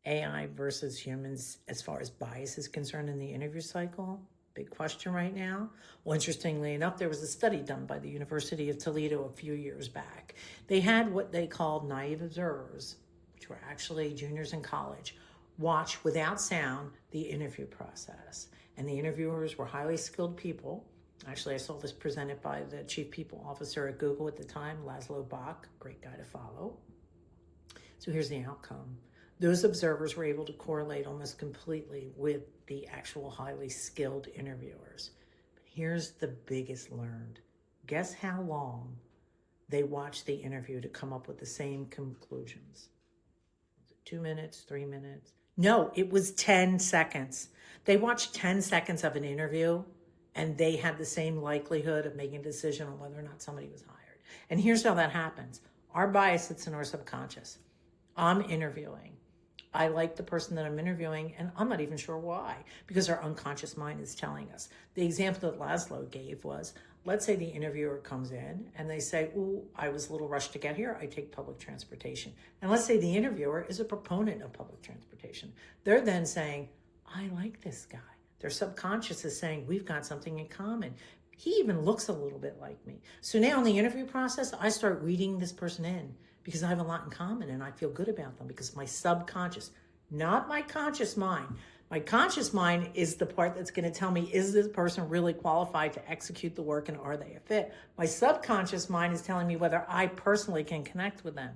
AI versus humans as far as bias is concerned in the interview cycle? Big question right now. Well, interestingly enough, there was a study done by the University of Toledo a few years back. They had what they called naive observers, which were actually juniors in college, watch without sound the interview process. And the interviewers were highly skilled people. Actually, I saw this presented by the chief people officer at Google at the time, Laszlo Bock, great guy to follow. So here's the outcome. Those observers were able to correlate almost completely with the actual highly skilled interviewers. But here's the biggest learned. Guess how long they watched the interview to come up with the same conclusions? Was it 2 minutes, 3 minutes? No, it was 10 seconds. They watched 10 seconds of an interview and they had the same likelihood of making a decision on whether or not somebody was hired. And here's how that happens. Our bias sits in our subconscious. I'm interviewing. I like the person that I'm interviewing, and I'm not even sure why, because our unconscious mind is telling us. The example that Laszlo gave was, let's say the interviewer comes in and they say, ooh, I was a little rushed to get here. I take public transportation. And let's say the interviewer is a proponent of public transportation. They're then saying, I like this guy. Their subconscious is saying, we've got something in common. He even looks a little bit like me. So now in the interview process, I start reading this person in because I have a lot in common and I feel good about them because my subconscious, not my conscious mind. My conscious mind is the part that's going to tell me, is this person really qualified to execute the work and are they a fit? My subconscious mind is telling me whether I personally can connect with them.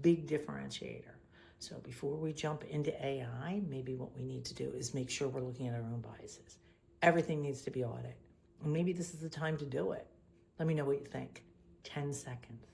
Big differentiator. So before we jump into AI, maybe what we need to do is make sure we're looking at our own biases. Everything needs to be audited. And maybe this is the time to do it. Let me know what you think. 10 seconds.